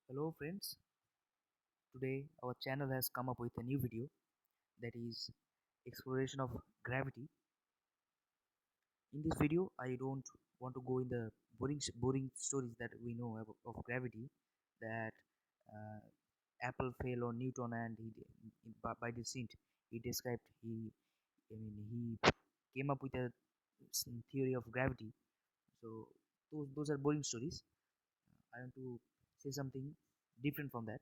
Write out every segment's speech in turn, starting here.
Hello friends, today our channel has come up with a new video that is exploration of gravity. In this video I don't want to go in the boring stories that we know of gravity, that uh, Apple fell on Newton and by this hint he described he came up with a theory of gravity. So those are boring stories. I want to say something different from that.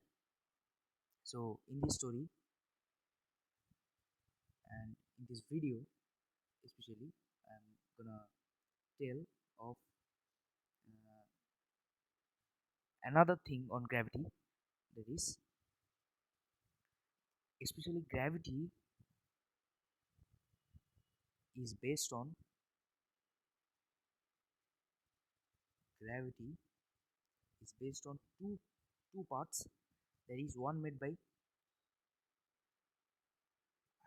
So in this story and in this video especially, I'm gonna tell of uh, another thing on gravity, that is especially is based on gravity is based on two parts. There is one made by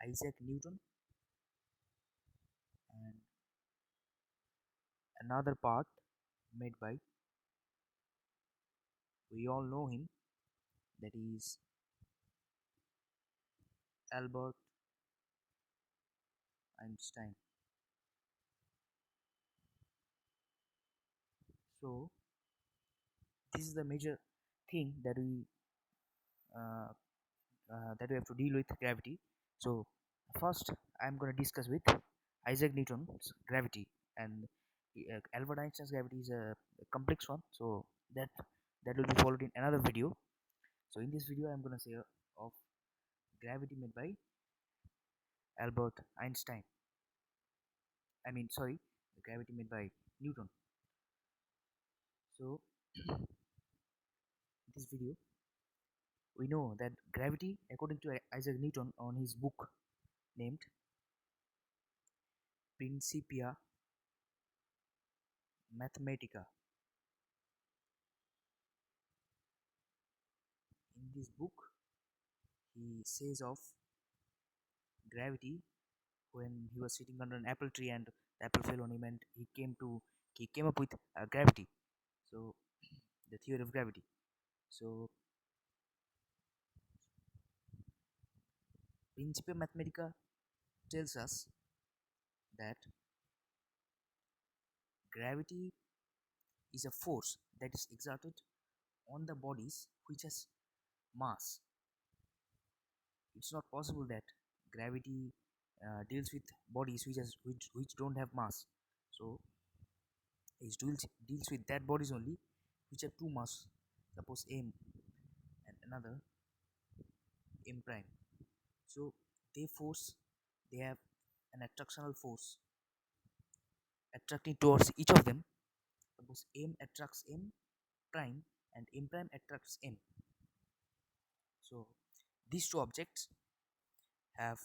Isaac Newton and another part made by, we all know him, that is Albert Einstein. So this is the major thing uh, that we have to deal with gravity. So first, I'm going to discuss with Isaac Newton's gravity, and Albert Einstein's gravity is a complex one. So that will be followed in another video. So in this video, I'm going to say of gravity made by Albert Einstein. I mean, sorry, the gravity made by Newton. So in this video, we know that gravity, according to Isaac Newton, on his book named Principia Mathematica. In this book, he says of gravity when he was sitting under an apple tree and the apple fell on him and he came up with gravity. So the theory of gravity. So Principia Mathematica tells us that gravity is a force that is exerted on the bodies which has mass. It's not possible that gravity deals with bodies which don't have mass. So deals with that bodies only which have two mass, suppose m and another m prime. So they have an attractional force attracting towards each of them. Suppose m attracts m prime and m prime attracts m. So these two objects have,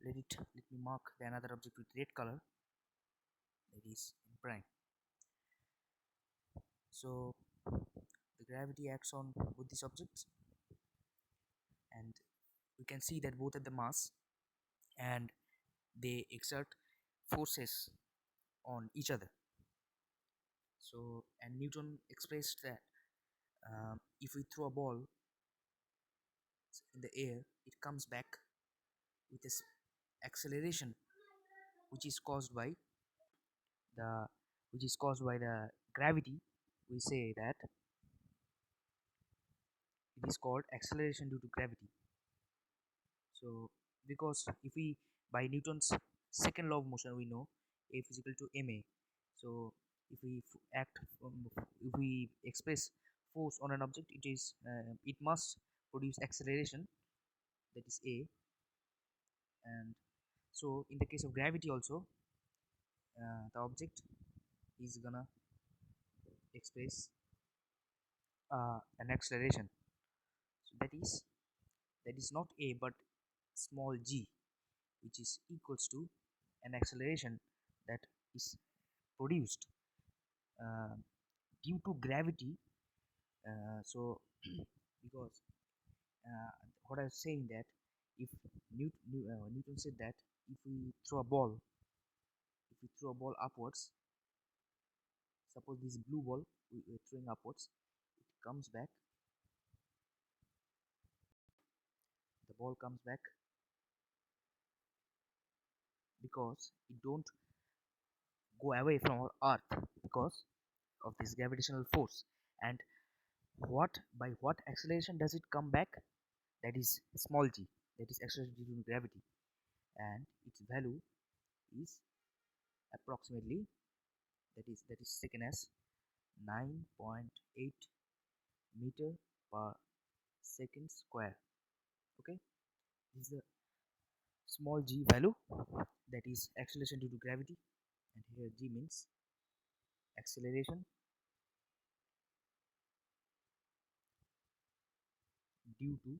let me mark the another object with red color, that is m prime. So the gravity acts on both these objects, and we can see that both are the mass and they exert forces on each other. So and Newton expressed that if we throw a ball in the air, it comes back with this acceleration which is caused by the gravity. We say that it is called acceleration due to gravity. So because if we, by Newton's second law of motion, we know F is equal to ma. So if we if we express force on an object, it must produce acceleration, that is a. And so in the case of gravity also, the object is gonna express an acceleration. So that is not a but small g, which is equals to an acceleration that is produced uh, due to gravity. So because what I was saying, that if Newton said that if we throw a ball, upwards, suppose this blue ball we are throwing upwards, it comes back ball comes back because it don't go away from our earth because of this gravitational force. And by what acceleration does it come back? That is small g, that is acceleration due to gravity, and its value is approximately, that is taken as 9.8 meter per second square. Okay, this is the small g value, that is acceleration due to gravity, and here g means acceleration due to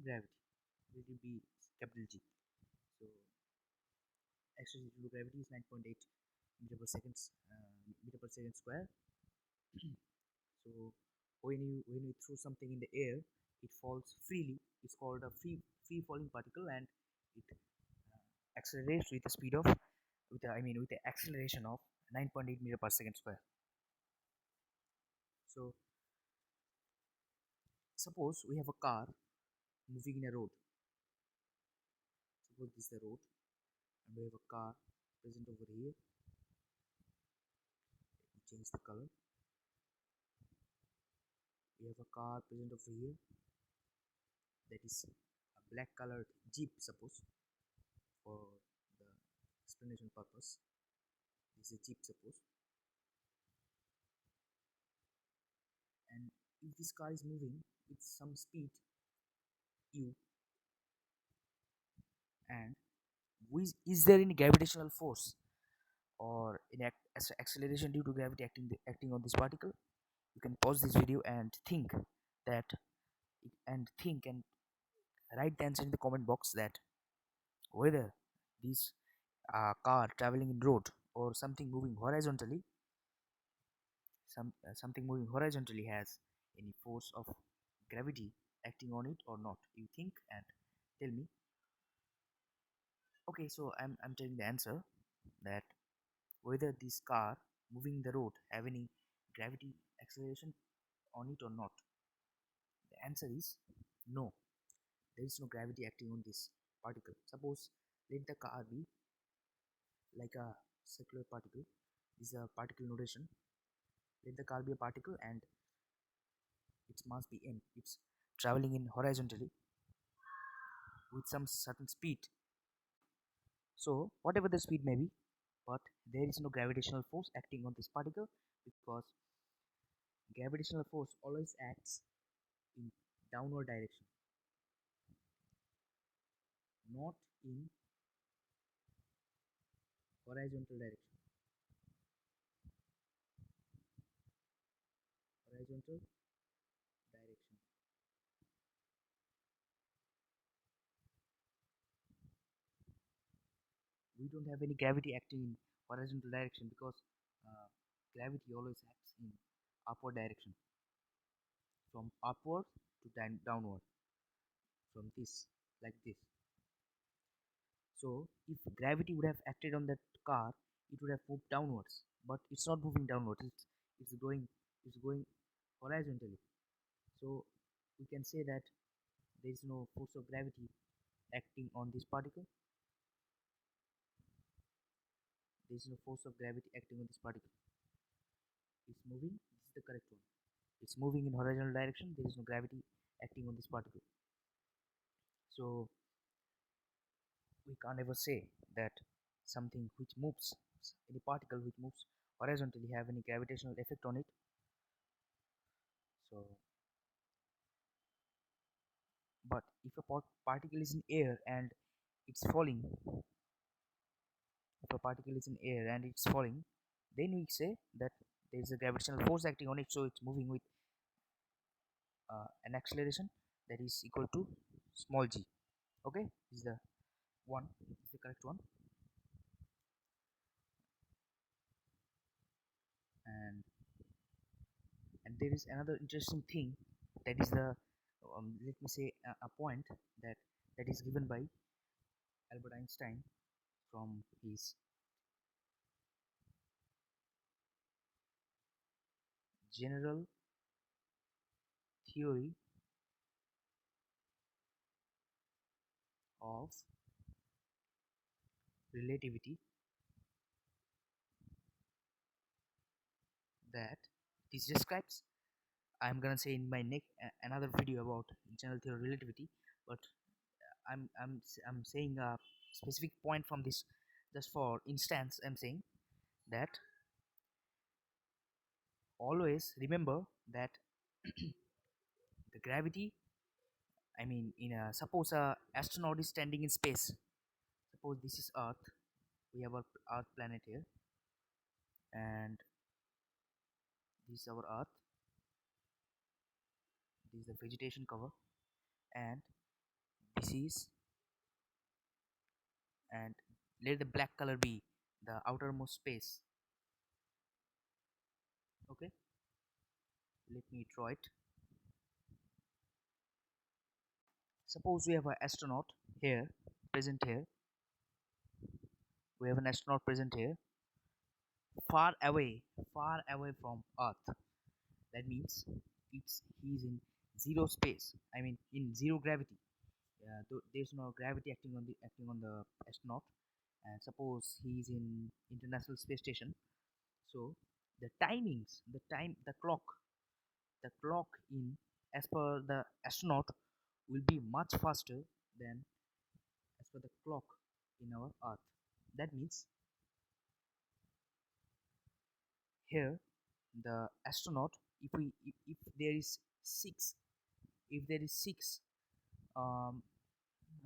gravity, it will be capital G. So acceleration due to gravity is 9.8 meter per second, meter per second square. So when you throw something in the air, it falls freely. It's called a free falling particle, and it accelerates with the speed of, with the acceleration of 9.8 meter per second square. So suppose we have a car moving in a road. Suppose this is the road, and we have a car present over here. Let me change the color. We have a car present over here, that is a black colored jeep, suppose, for the explanation purpose. This is a jeep, suppose. And if this car is moving with some speed u, and is there any gravitational force or any acceleration due to gravity acting on this particle? You can pause this video and that think and write the answer in the comment box, that whether this car traveling in road or something moving horizontally, something moving horizontally has any force of gravity acting on it or not. You think and tell me. Okay, so I'm telling the answer, that whether this car moving the road have any gravity acceleration on it or not. The answer is no. There is no gravity acting on this particle. Suppose let the car be like a circular particle. This is a particle notation. Let the car be a particle and its mass be m. It's traveling in horizontally with some certain speed. So whatever the speed may be, but there is no gravitational force acting on this particle, because gravitational force always acts in downward direction, not in horizontal direction. Horizontal direction. We don't have any gravity acting in horizontal direction, because uh, gravity always acts in upward direction, from upward to downward, from this, like this. So if gravity would have acted on that car, it would have moved downwards, but it's not moving downwards. It's going horizontally. So we can say that there is no force of gravity acting on this particle. There is no force of gravity acting on this particle. It's moving. This is the correct one. It's moving in horizontal direction. There is no gravity acting on this particle. So we can't ever say that something which moves, any particle which moves horizontally, have any gravitational effect on it. So but if a particle is in air and it's falling, if a particle is in air and it's falling, then we say that there is a gravitational force acting on it, so it's moving with an acceleration that is equal to small g. Okay, this is the one, this is the correct one. and and there is another interesting thing, that is the let me say a point that is given by Albert Einstein from his general theory of relativity that this describes. I'm gonna say in my next another video about general theory relativity, but I'm saying a specific point from this. Just for instance, I'm saying that always remember that the gravity, I mean, in a suppose a astronaut is standing in space. Suppose this is Earth. We have our Earth planet here, and this is our Earth. This is the vegetation cover, and this is, and let the black color be the outermost space. Okay, let me draw it. Suppose we have an astronaut here, present here. We have an astronaut present here, far away, far away from Earth. That means he's in zero space. I mean, in zero gravity. There's no gravity acting on the astronaut. And suppose he's in International Space Station. So the timings, the clock in as per the astronaut will be much faster than as per the clock in our Earth. That means here the astronaut, if there is six, if there is six um,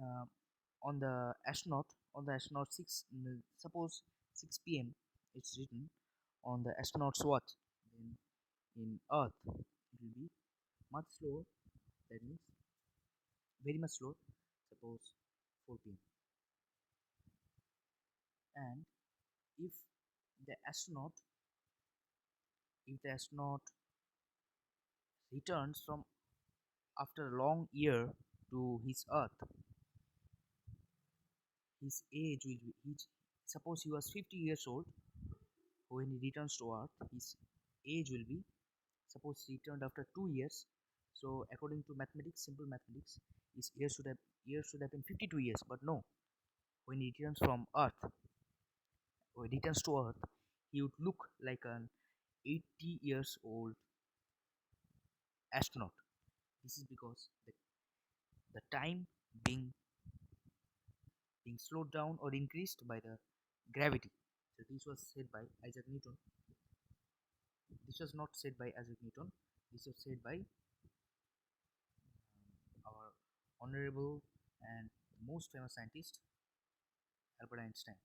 uh, on the astronaut 6, suppose 6 p.m. it's written on the astronaut's watch, then in Earth it will be much slower. That means very much slower. Suppose 4 p.m. And if the astronaut if the astronaut returns from after a long year to his Earth, his age will be his, suppose he was 50 years old when he returns to Earth, his age will be, suppose he returned after 2 years. So according to mathematics, simple mathematics, his years should have been 52 years. But no, when he returns from Earth, when he returns to Earth, he would look like an 80 years old astronaut. This is because the time being slowed down or increased by the gravity. So this was said by Isaac Newton. This was not said by Isaac Newton. This was said by our honorable and most famous scientist, Albert Einstein.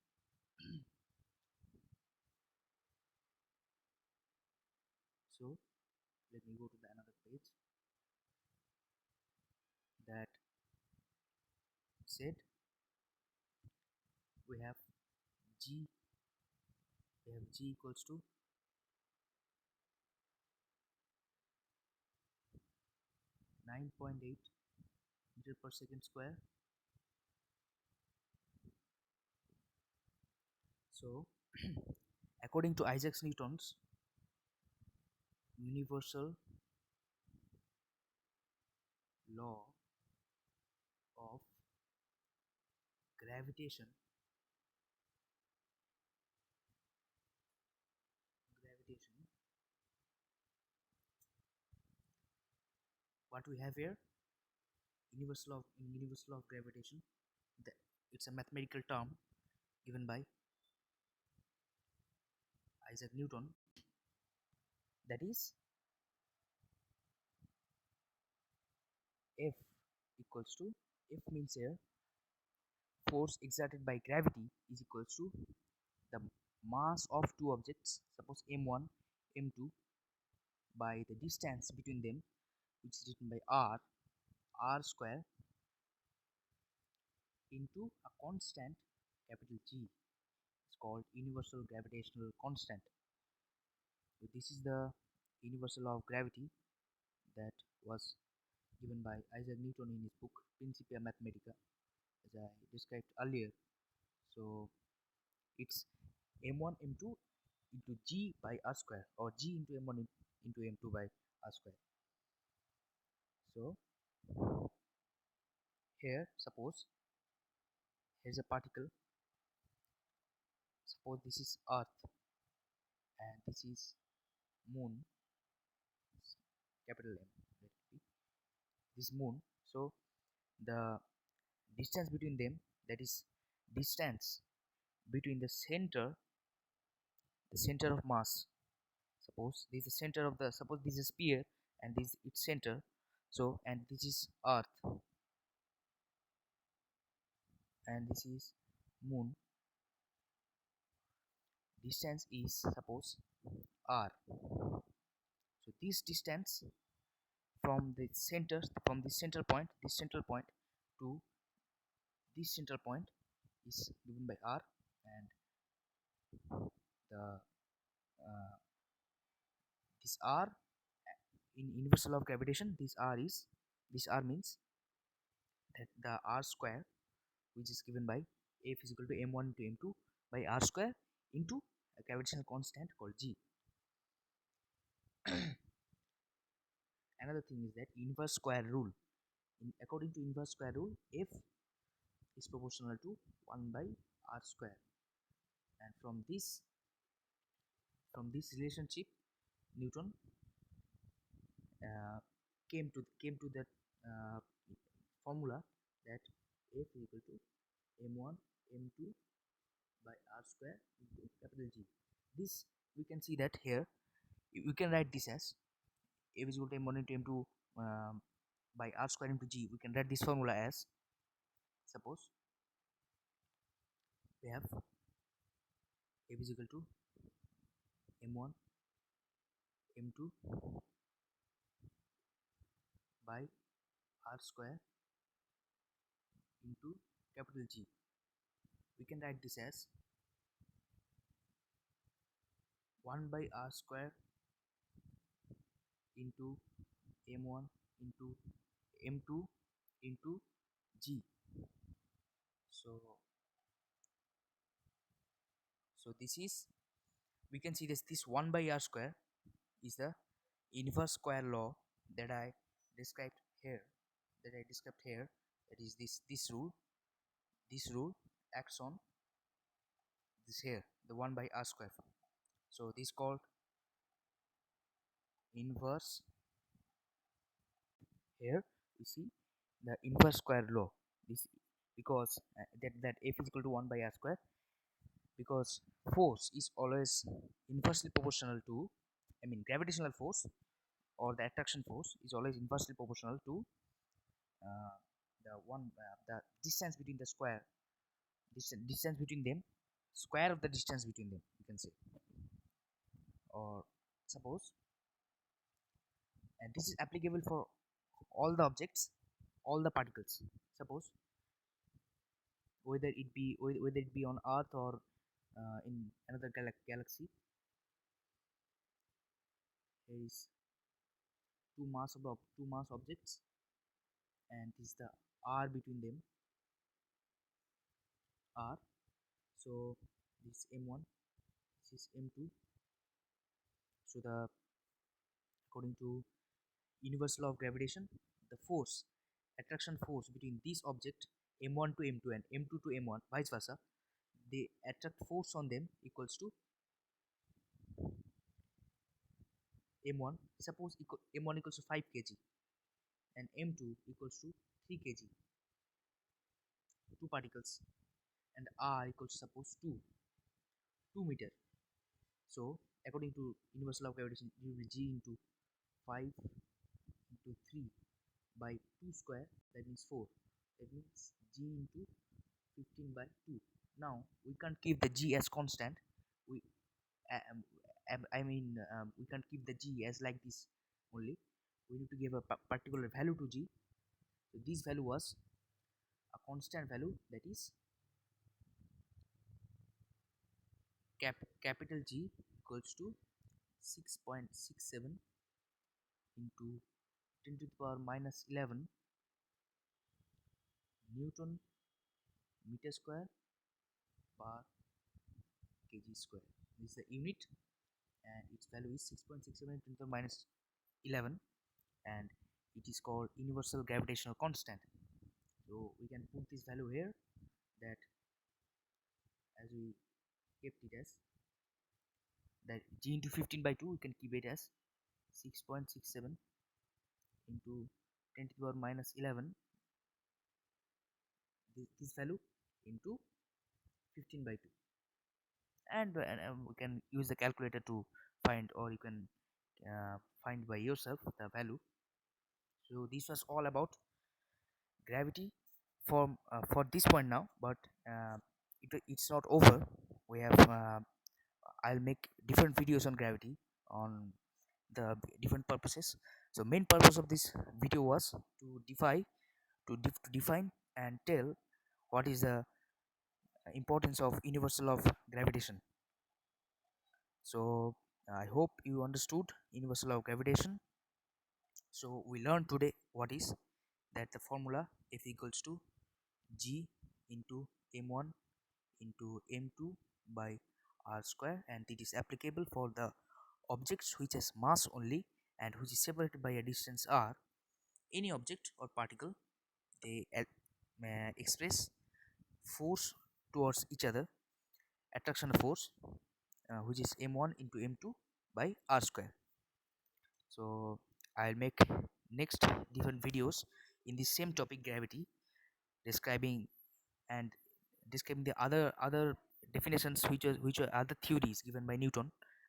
So let me go to the another page that said we have g g equals to 9.8 meter per second square. So according to Isaac Newton's universal law of gravitation, gravitation, what we have here, universal law of gravitation, the, it's a mathematical term given by Isaac Newton, that is F equals to, F means here force exerted by gravity is equals to the mass of two objects, suppose m1 m2, by the distance between them, which is written by r square, into a constant capital G. It's called universal gravitational constant. So this is the universal law of gravity that was given by Isaac Newton in his book Principia Mathematica, as I described earlier. So it's m1 m2 into g by r square, or g into m1 into m2 by r square. So here suppose here's a particle. Suppose this is Earth and this is Moon, capital M. Let it be this Moon. So the distance between them, that is distance between the center of mass. Suppose this is the center of the, suppose this is a sphere and this is its center. So and this is Earth and this is Moon. Distance is suppose r. So this distance from the center, from this central point, to this central point is given by r, and the this r in universal of gravitation, this r means that the r square, which is given by F is equal to m1 to m2 by r square into a gravitational constant called g. Another thing is that inverse square rule. According to inverse square rule, F is proportional to 1 by r square, and from this relationship, Newton uh, came to that formula that F is equal to m1 m2 by r square into capital G. This we can see that here we can write this as F is equal to m1 into m2 by r square into G. We can write this formula as, suppose we have F is equal to m1 m2 by r square into capital G. We can write this as 1 by r square into m1 into m2 into G. So this is, we can see this 1 by r square is the inverse square law that I described here. That is this rule acts on this here, the 1 by r square form. So this called inverse. Here you see the inverse square law. This because that F is equal to 1 by r square, because force is always inversely proportional to, I mean gravitational force or the attraction force is always inversely proportional to uh, the distance between the square, distance between them, square of the distance between them, you can say. Or suppose, and this is applicable for all the objects, all the particles. Suppose whether it be on earth or in another galaxy, there is two mass objects, and this is the r between them, r. So this m1, this is m2. So the, according to universal law of gravitation, the force, attraction force between this object m1 to m2 and m2 to m1, vice versa, the attract force on them equals to m1. Suppose m1 equals to 5 kg and m2 equals to 3 kg, two particles, and r equals to suppose 2 meter. So according to universal law of gravitation, you will g into 5 into 3 by 2 square, that means 4. That means g into 15 by 2. Now we can't keep the g as constant. We um, we can't keep the g as like this only. We need to give a particular value to g. So this value was a constant value, that is capital G equals to 6.67 into 10 to the power minus 11 Newton meter square per kg square. This is the unit, and its value is 6.67 to the minus 11, and it is called universal gravitational constant. So we can put this value here, that as we kept it as that g into 15 by 2, we can keep it as 6.67 into 10 to the power minus 11, this value into 15 by 2, and we can use the calculator to find, or you can find by yourself the value. So this was all about gravity for this point now, but it's not over. We have I'll make different videos on gravity, on the different purposes. So main purpose of this video was to define and tell what is the importance of universal of gravitation. So I hope you understood universal of gravitation. So we learned today what is that the formula F equals to g into m1 into m2 by r square, and it is applicable for the objects which has mass only and which is separated by a distance r. Any object or particle, they express force towards each other, attraction force, which is m1 into m2 by r square. So I'll make next different videos in the same topic, gravity, describing and describing the other definitions, which are other theories given by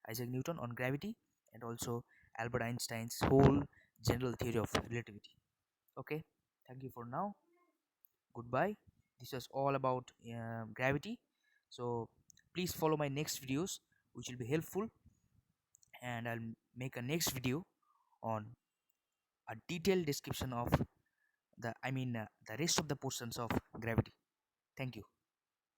Isaac Newton on gravity, and also Albert Einstein's whole general theory of relativity. Okay, thank you for now. Goodbye. This was all about gravity. So please follow my next videos, which will be helpful, and I'll make a next video on a detailed description of the rest of the portions of gravity. Thank you.